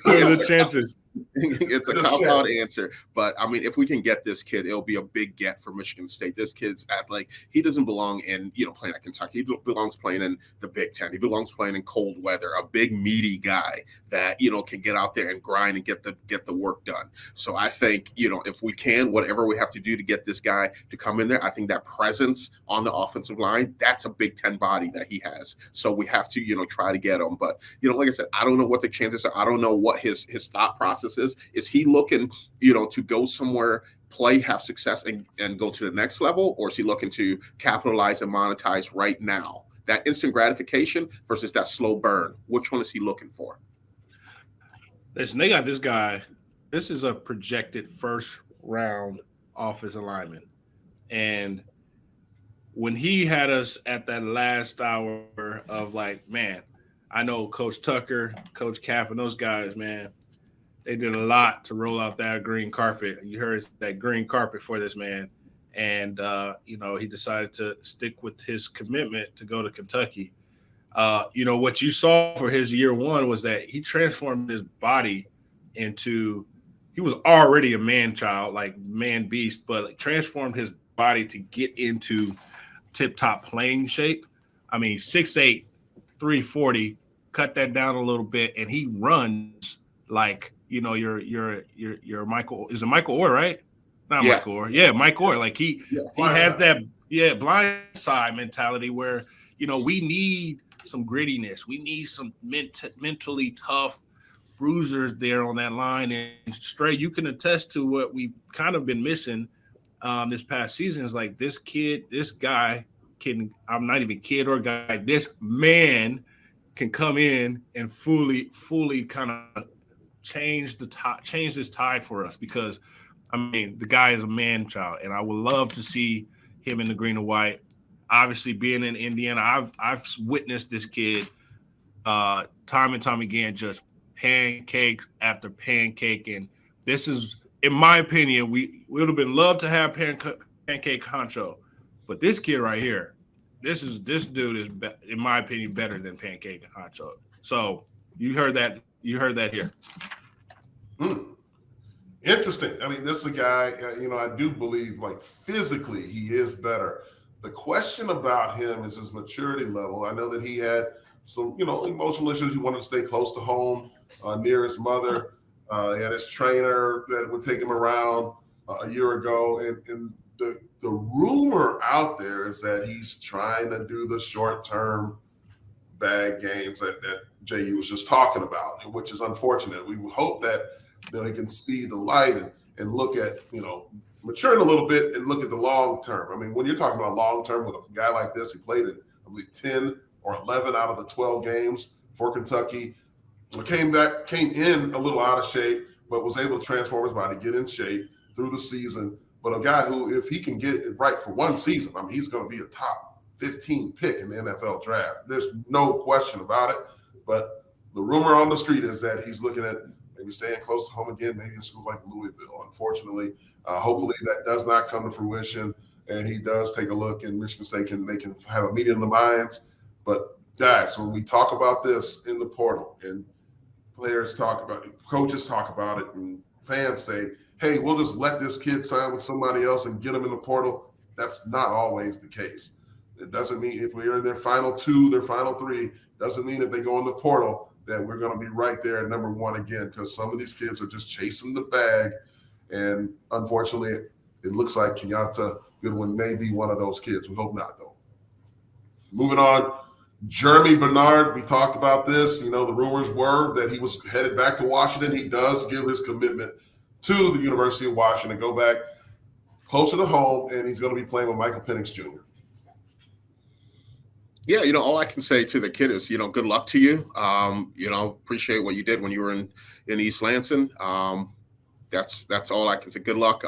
D: They're the chances.
E: It's a cop-out answer. But, I mean, if we can get this kid, it'll be a big get for Michigan State. This kid's athletic. He doesn't belong in, playing at Kentucky. He belongs playing in the Big Ten. He belongs playing in cold weather, a big, meaty guy that, can get out there and grind and get the work done. So I think, if we can, whatever we have to do to get this guy to come in there, I think that presence on the offensive line, that's a Big Ten body that he has. So we have to, try to get him. But, like I said, I don't know what the chances are. I don't know what his thought process is. Is he looking, to go somewhere, play, have success, and go to the next level? Or is he looking to capitalize and monetize right now? That instant gratification versus that slow burn. Which one is he looking for?
D: Listen, they got this guy. This is a projected first-round offensive lineman. And when he had us at that last hour of like, man, I know Coach Tucker, Coach Cap, and those guys, man, they did a lot to roll out that green carpet. You heard that green carpet for this man. And, he decided to stick with his commitment to go to Kentucky. What you saw for his year one was that he transformed his body into – he was already a man-child, like man-beast, but transformed his body to get into tip-top playing shape. I mean, 6'8", 340, cut that down a little bit, and he runs like – your Michael, is it Michael Orr, right? Not yeah. Michael Orr. Yeah, Mike Orr. Like he has that blind side mentality where, we need some grittiness. We need some mentally tough bruisers there on that line. And Stray, you can attest to what we've kind of been missing this past season is like this guy I'm not even kid or guy, this man can come in and fully kind of change this tide for us because, I mean, the guy is a man-child, and I would love to see him in the green and white. Obviously, being in Indiana, I've witnessed this kid time and time again just pancake after pancake, and this is, in my opinion, we would have been loved to have pancake Honcho, but this kid right here, this dude is, in my opinion, better than pancake Honcho. So you heard that here.
A: Interesting. I mean, this is a guy, I do believe, like, physically he is better. The question about him is his maturity level. I know that he had some, emotional issues. He wanted to stay close to home, near his mother. He had his trainer that would take him around a year ago. And the rumor out there is that he's trying to do the short-term bag games that Jehuu was just talking about, which is unfortunate. We would hope that he can see the light and look at, maturing a little bit and look at the long term. I mean, when you're talking about long term with a guy like this, he played in, I believe, 10 or 11 out of the 12 games for Kentucky. Came in a little out of shape, but was able to transform his body, get in shape through the season. But a guy who, if he can get it right for one season, I mean, he's going to be a top 15 pick in the NFL draft. There's no question about it. But the rumor on the street is that he's looking at maybe staying close to home again, maybe in a school like Louisville. Unfortunately, hopefully that does not come to fruition, and he does take a look, and Michigan State can have a meeting in the minds. But guys, when we talk about this in the portal, and players talk about it, coaches talk about it, and fans say, hey, we'll just let this kid sign with somebody else and get him in the portal. That's not always the case. It doesn't mean if we're in their final 2, their final 3, doesn't mean if they go in the portal that we're going to be right there at number 1 again, because some of these kids are just chasing the bag. And unfortunately, it looks like Kenyatta Goodwin may be one of those kids. We hope not, though. Moving on, Jeremy Bernard, we talked about this. The rumors were that he was headed back to Washington. He does give his commitment to the University of Washington, go back closer to home, and he's going to be playing with Michael Penix Jr.
E: Yeah, all I can say to the kid is, good luck to you. Appreciate what you did when you were in East Lansing. That's all I can say. Good luck.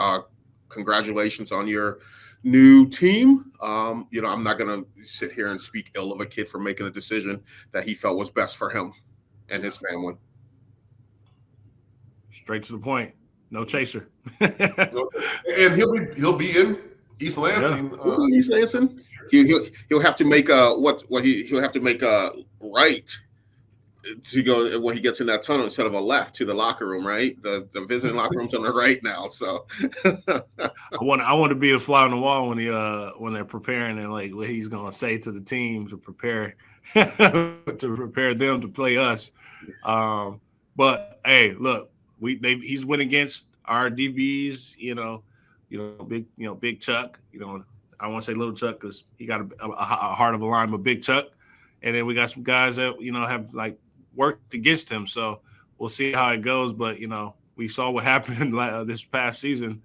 E: Congratulations on your new team. I'm not going to sit here and speak ill of a kid for making a decision that he felt was best for him and his family.
D: Straight to the point. No chaser.
A: And he'll be in East Lansing.
E: Yeah. East Lansing. He'll have to make he'll have to make a right to go when he gets in that tunnel instead of a left to the locker room, right? The visiting locker room's on the right now. So
D: I want to be a fly on the wall when they're preparing and like what he's gonna say to the team to prepare them to play us. But hey, look, he's went against our DBs, big Chuck, I want to say little Chuck because he got a heart of a line, but big Chuck. And then we got some guys that, have like worked against him. So we'll see how it goes. But, we saw what happened this past season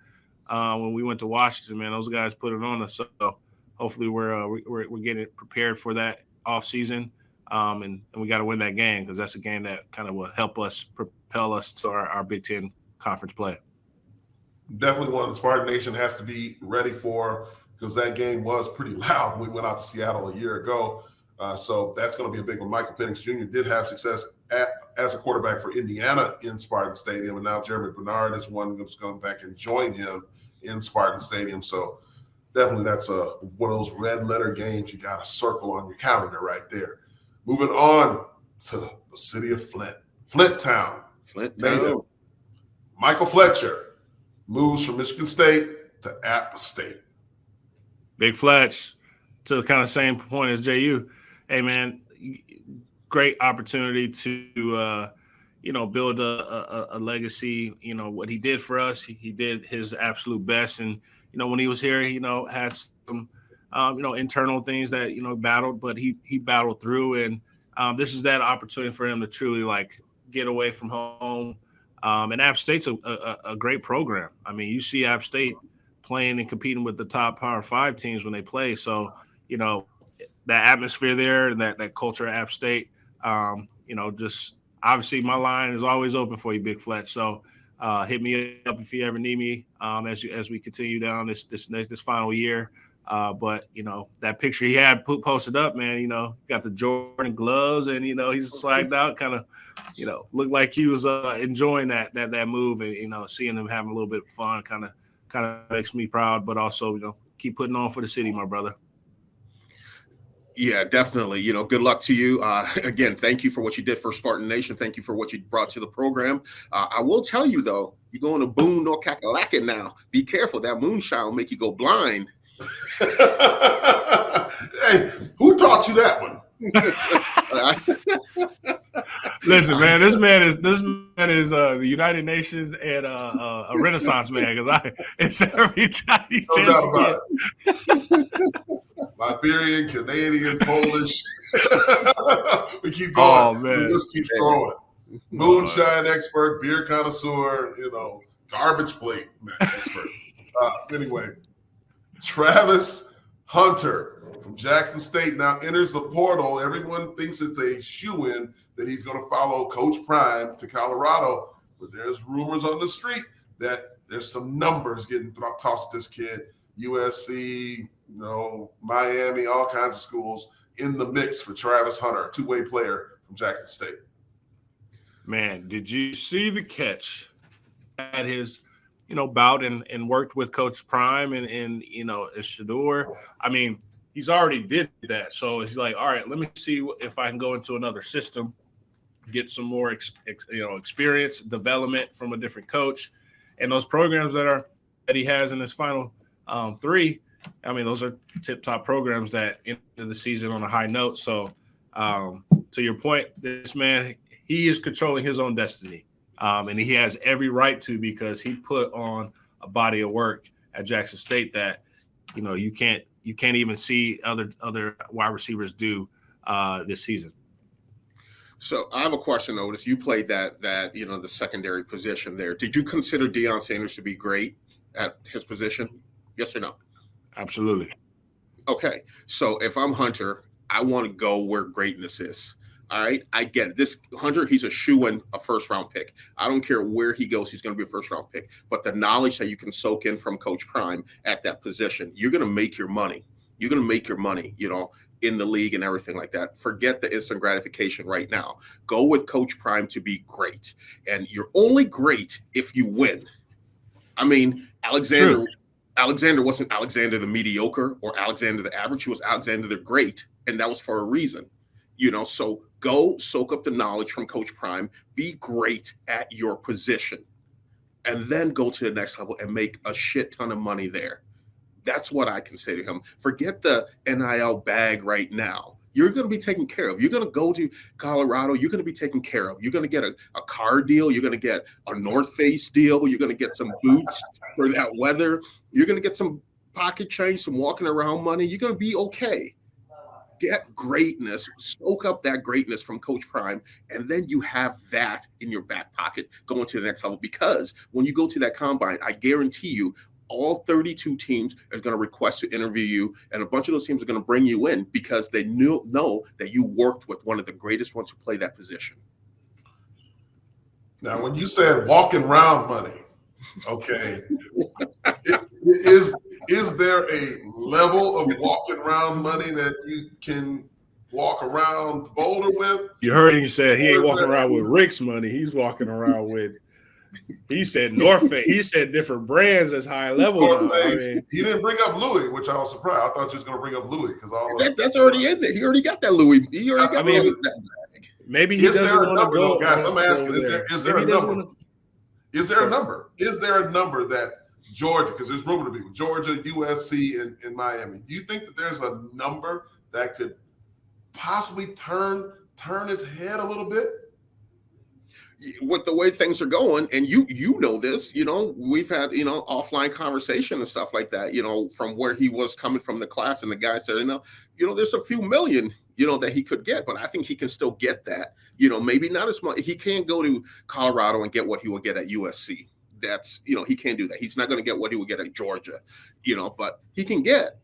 D: when we went to Washington, man. Those guys put it on us. So hopefully we're getting prepared for that off season. And we got to win that game because that's a game that kind of will help us propel us to our Big Ten conference play.
A: Definitely one the Spartan Nation has to be ready for, because that game was pretty loud when we went out to Seattle a year ago. So that's going to be a big one. Michael Penix Jr. did have success as a quarterback for Indiana in Spartan Stadium, and now Jeremy Bernard is one that's going back and join him in Spartan Stadium. So definitely that's one of those red letter games you got to circle on your calendar right there. Moving on to the city of Flint. Flint Town. Native. Michael Fletcher moves from Michigan State to App State.
D: Big Fletch, to the kind of same point as Jehuu. Hey, man, great opportunity to, build a legacy. What he did for us, he did his absolute best. And, when he was here, had some, internal things that, battled, but he battled through. And this is that opportunity for him to truly, get away from home. And App State's a great program. I mean, you see App State playing and competing with the top Power 5 teams when they play. So, that atmosphere there and that culture at App State, just obviously my line is always open for you, Big Fletch. So hit me up if you ever need me as we continue down this final year. But, that picture he had posted up, man, got the Jordan gloves and, he's swagged out, kind of, looked like he was enjoying that move and, seeing him having a little bit of fun kind of makes me proud, but also, keep putting on for the city, my brother.
E: Yeah, definitely. Good luck to you. Again, thank you for what you did for Spartan Nation. Thank you for what you brought to the program. I will tell you, though, you're going to Boone, North Kakalaka now. Be careful. That moonshine will make you go blind.
A: Hey, who taught you that one?
D: Listen, man, this man is the United Nations and a Renaissance man, because it's every time you chance to get.
A: Liberian, Canadian, Polish. We keep going.
D: Oh, man.
A: The list keeps growing. Moonshine expert, beer connoisseur, garbage plate expert. Anyway, Travis Hunter from Jackson State now enters the portal. Everyone thinks it's a shoo-in that he's going to follow Coach Prime to Colorado, but there's rumors on the street that there's some numbers getting tossed at this kid. USC, Miami, all kinds of schools in the mix for Travis Hunter, a two-way player from Jackson State.
D: Man, did you see the catch at his, bout and worked with Coach Prime and Shador? I mean, he's already did that. So he's like, all right, let me see if I can go into another system, get some more, experience, development from a different coach. And those programs that he has in his final three, I mean, those are tip-top programs that end the season on a high note. So to your point, this man, he is controlling his own destiny. And he has every right to, because he put on a body of work at Jackson State that, you can't even see other wide receivers do this season.
E: So I have a question, Otis. You played that the secondary position there. Did you consider Deion Sanders to be great at his position? Yes or no?
D: Absolutely.
E: Okay. So if I'm Hunter, I want to go where greatness is. All right. I get it. This Hunter, he's a shoo-in, a first-round pick. I don't care where he goes. He's going to be a first-round pick. But the knowledge that you can soak in from Coach Prime at that position, you're going to make your money. You're going to make your money, in the league and everything like that. Forget the instant gratification right now. Go with Coach Prime to be great. And you're only great if you win. I mean, Alexander wasn't Alexander the mediocre or Alexander the average. He was Alexander the great. And that was for a reason. So go soak up the knowledge from Coach Prime, be great at your position, and then go to the next level and make a shit ton of money there. That's what I can say to him. Forget the NIL bag right now. You're going to be taken care of. You're going to go to Colorado. You're going to be taken care of. You're going to get a car deal. You're going to get a North Face deal. You're going to get some boots for that weather. You're going to get some pocket change, some walking around money. You're going to be okay. Get greatness, soak up that greatness from Coach Prime, and then you have that in your back pocket going to the next level. Because when you go to that combine, I guarantee you, all 32 teams are going to request to interview you, and a bunch of those teams are going to bring you in because they know that you worked with one of the greatest ones who play that position.
A: Now, when you said walking around money, okay, is there a level of walking around money that you can walk around Boulder with?
D: You heard him say he ain't walking around with Rick's money. He's walking around with, he said North Face. He said different brands as high level.
A: He didn't bring up Louis, which I was surprised. I thought you was going to bring up Louis because
E: that's already in there. He already got that Louis. He already got that.
D: Maybe he doesn't want to go.
A: Guys, I'm asking, is there a number? Is there a number? Is there a number that Georgia, because there's rumor to be Georgia, USC, and Miami. Do you think that there's a number that could possibly turn his head a little bit?
E: With the way things are going, and you know this, we've had, offline conversation and stuff like that, from where he was coming from the class, and the guy said, there's a few million, that he could get, but I think he can still get that, maybe not as much. He can't go to Colorado and get what he will get at USC. That's, he can't do that. He's not going to get what he would get at Georgia, but he can get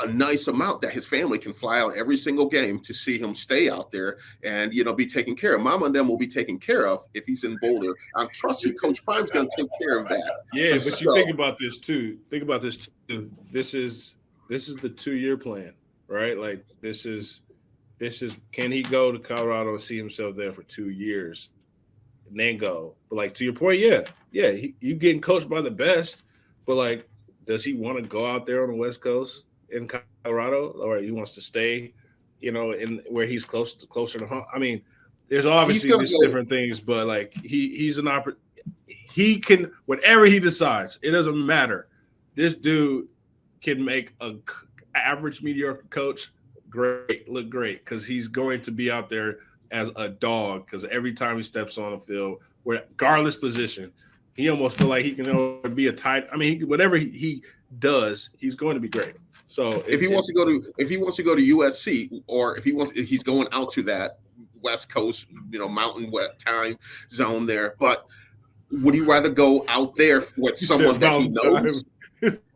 E: a nice amount that his family can fly out every single game to see him stay out there and, be taken care of. Mama and them will be taken care of if he's in Boulder. I trust you, Coach Prime's going to take care of that.
D: Yeah, but you think about this too. This is the 2-year plan, right? Like this is, can he go to Colorado and see himself there for 2 years and then go? But like, to your point, you getting coached by the best, but like, does he want to go out there on the West Coast in Colorado, or he wants to stay, in where he's closer to home? I mean, there's obviously these different things, but like he's an he can, whatever he decides, it doesn't matter. This dude can make a average mediocre coach look great, because he's going to be out there as a dog, because every time he steps on the field, regardless position, he almost feel like he can be a tight. I mean, whatever he does, he's going to be great. So
E: if he wants to go to USC, or if he's going out to that West Coast, Mountain West time zone there. But would you rather go out there with someone that he knows?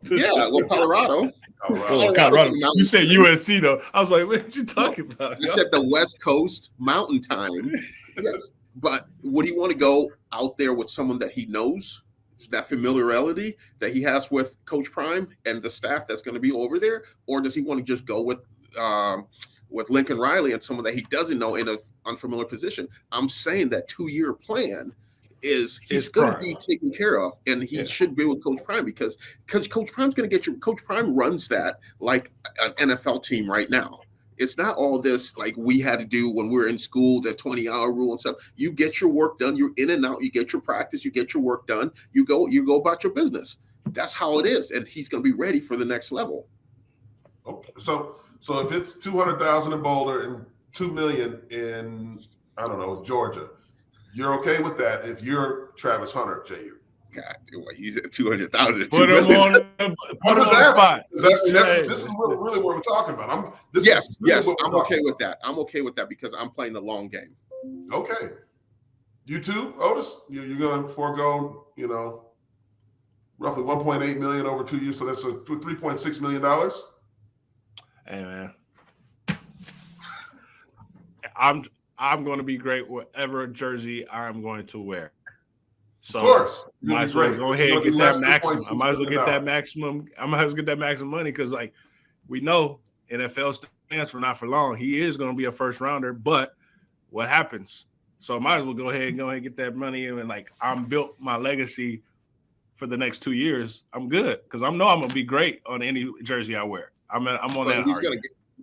E: Yeah, well, Colorado.
D: You said USC though. I was like, what you talking about?
E: I said the West Coast Mountain Time. Yes, but would he want to go out there with someone that he knows, that familiarity that he has with Coach Prime and the staff that's going to be over there, or does he want to just go with Lincoln Riley and someone that he doesn't know in an unfamiliar position? I'm saying that 2-year plan is he's going to be taken care of, and he should be with Coach Prime because Coach Prime's going to get you. Coach Prime runs that like an NFL team right now. It's not all this like we had to do when we were in school, the 20-hour rule and stuff. You get your work done. You're in and out. You get your practice. You get your work done. You go about your business. That's how it is, and he's going to be ready for the next level.
A: Okay, so if it's $200,000 in Boulder and $2 million in Georgia, you're okay with that if you're Travis Hunter, Jehuu?
E: God, you said 200,000.
D: Put him on the spot.
A: This is really what we're talking about.
E: Yes, I'm okay with that. I'm okay with that because I'm playing the long game.
A: Okay. You too, Otis? You're going to forego, roughly $1.8 million over 2 years, so that's $3.6 million?
D: Hey, man. I'm going to be great whatever jersey I'm going to wear. So
A: of course,
D: might as well go ahead and get that maximum. I might as well get that maximum. I might as well get that maximum money because, like, we know NFL stands for not for long. He is going to be a first rounder, but what happens? So I might as well go ahead and get that money and like I'm built my legacy for the next 2 years. I'm good because I know I'm going to be great on any jersey I wear. I'm on that.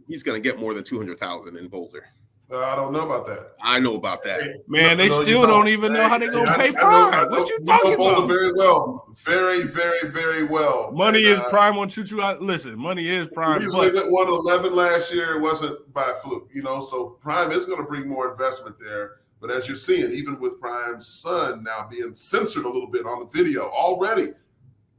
E: He's going to get more than 200,000 in Boulder.
A: I don't know about that.
E: I know about that.
D: Man, they still don't even know how they're going to pay Prime. What you talking about?
A: Very well. Very, very, very well.
D: Money is Prime on Choo-Choo. Listen, money is Prime.
A: We won 11 last year. It wasn't by fluke, so Prime is going to bring more investment there. But as you're seeing, even with Prime's son now being censored a little bit on the video already,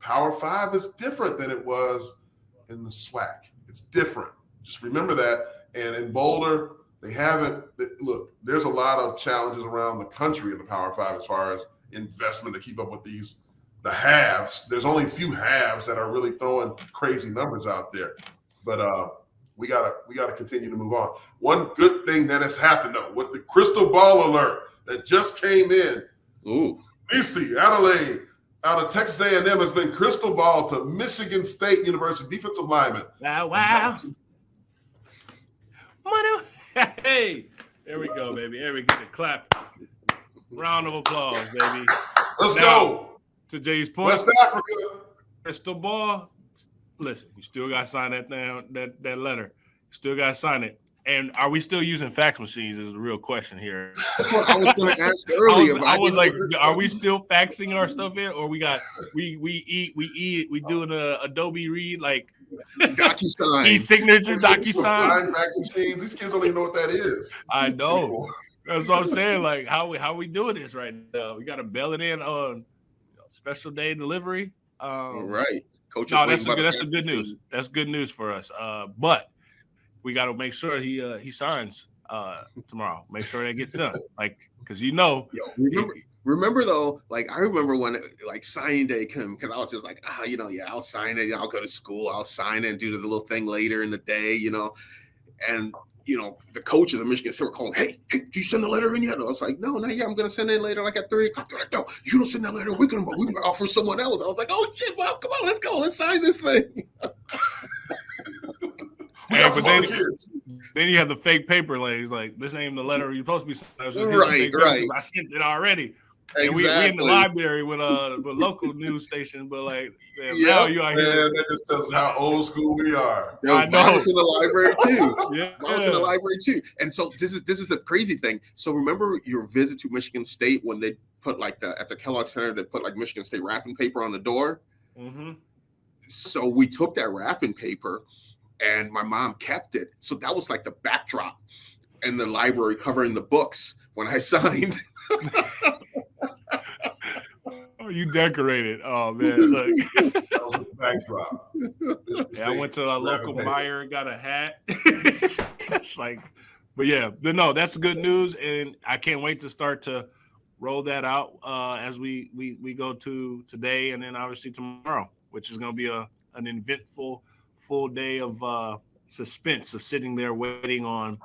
A: Power 5 is different than it was in the SWAC. It's different. Just remember that. And in Boulder, there's a lot of challenges around the country in the Power 5 as far as investment to keep up with the halves. There's only a few halves that are really throwing crazy numbers out there. But we gotta continue to move on. One good thing that has happened though, with the crystal ball alert that just came in.
E: Ooh.
A: Nisi Adelaide out of Texas A&M has been crystal ball to Michigan State University defensive lineman.
D: Wow. Hey, there we go, baby. There we get the clap. Round of applause, baby.
A: Let's go.
D: To Jay's point.
A: West Africa.
D: Crystal ball. Listen, you still got to sign that letter. You still got to sign it. And are we still using fax machines is the real question here.
E: That's what I was going to ask earlier.
D: I was like, are we still faxing our stuff in? Or we doing a Adobe Read like
E: DocuSign.
D: E-signature, DocuSign.
A: Fax machines. These kids don't even know what that is.
D: I know. That's what I'm saying. Like, how we doing this right now? We got to bail it in on special day delivery.
E: Right. Coach.
D: No, that's good news. That's good news for us. But we got to make sure he signs tomorrow. Make sure that gets done. Like, because
E: remember though, like I remember when like signing day came, because I was just like, I'll sign it. I'll go to school. I'll sign it and do the little thing later in the day, and. The coaches of Michigan State were calling, hey, do you send the letter in yet? And I was like, no, not yet. I'm going to send it in later, like at 3 o'clock. They're like, no, you don't send that letter. We can offer someone else. I was like, oh, shit, well, come on, let's go. Let's sign this thing.
D: Then you have the fake paper like this ain't the letter you're supposed to be signing.
E: Right.
D: I sent it already.
E: Exactly.
D: And we in the library with local news station, but like now you out here.
A: That just tells us how old school we are.
D: I know.
E: I was in the library too.
D: Yeah.
E: I was in the library too. And so this is the crazy thing. So remember your visit to Michigan State when they put like at the Kellogg Center, they put like Michigan State wrapping paper on the door.
D: Mm-hmm.
E: So we took that wrapping paper and my mom kept it. So that was like the backdrop in the library covering the books when I signed.
D: Oh, you decorated. Oh man, look.
A: backdrop.
D: Yeah, I went to a local Meijer and got a hat. It's like, but no, that's good news, and I can't wait to start to roll that out as we go to today and then obviously tomorrow, which is going to be an eventful full day of suspense of sitting there waiting on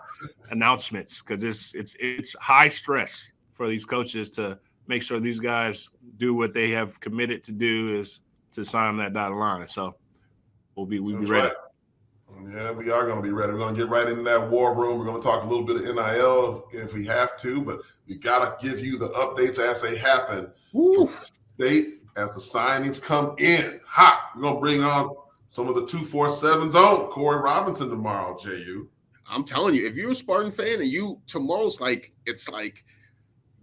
D: announcements, because it's high stress for these coaches to make sure these guys do what they have committed to do, is to sign that dotted line. So we'll be ready.
A: Right. Yeah, we are going to be ready. We're going to get right into that war room. We're going to talk a little bit of NIL if we have to, but we got to give you the updates as they happen from State as the signings come in hot. We're going to bring on some of the 247's own Corey Robinson tomorrow, Jehuu.
E: I'm telling you, if you're a Spartan fan and tomorrow's it's like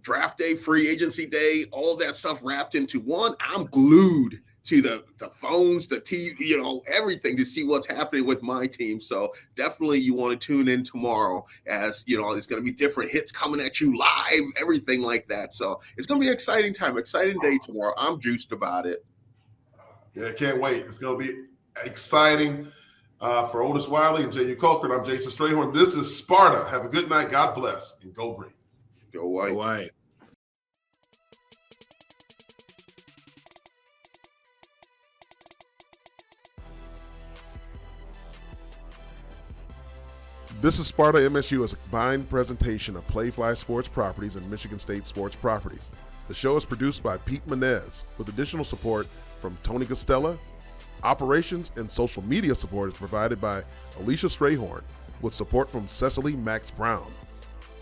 E: draft day, free agency day, all that stuff wrapped into one, I'm glued to the phones, the TV, everything to see what's happening with my team. So definitely you want to tune in tomorrow, as there's going to be different hits coming at you live, everything like that. So it's going to be an exciting time, exciting day tomorrow. I'm juiced about it.
A: Yeah, can't wait. It's going to be exciting for Otis Wiley and Jehuu Caulcrick. I'm Jason Strayhorn. This is Sparta. Have a good night. God bless, and go green.
E: Go white.
D: Go white.
A: This is Sparta MSU is a combined presentation of Playfly Sports Properties and Michigan State Sports Properties. The show is produced by Pete Menez with additional support from Tony Costella. Operations and social media support is provided by Alicia Strayhorn with support from Cecily Max Brown.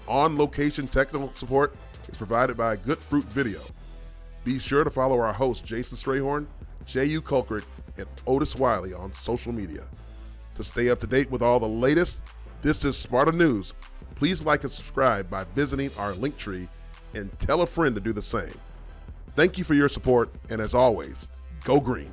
A: On-location technical support is provided by Good Fruit Video. Be sure to follow our hosts Jason Strayhorn, Jehuu Caulcrick, and Otis Wiley on social media. To stay up to date with all the latest This is Sparta news, please like and subscribe by visiting our link tree and tell a friend to do the same. Thank you for your support, and as always, go green.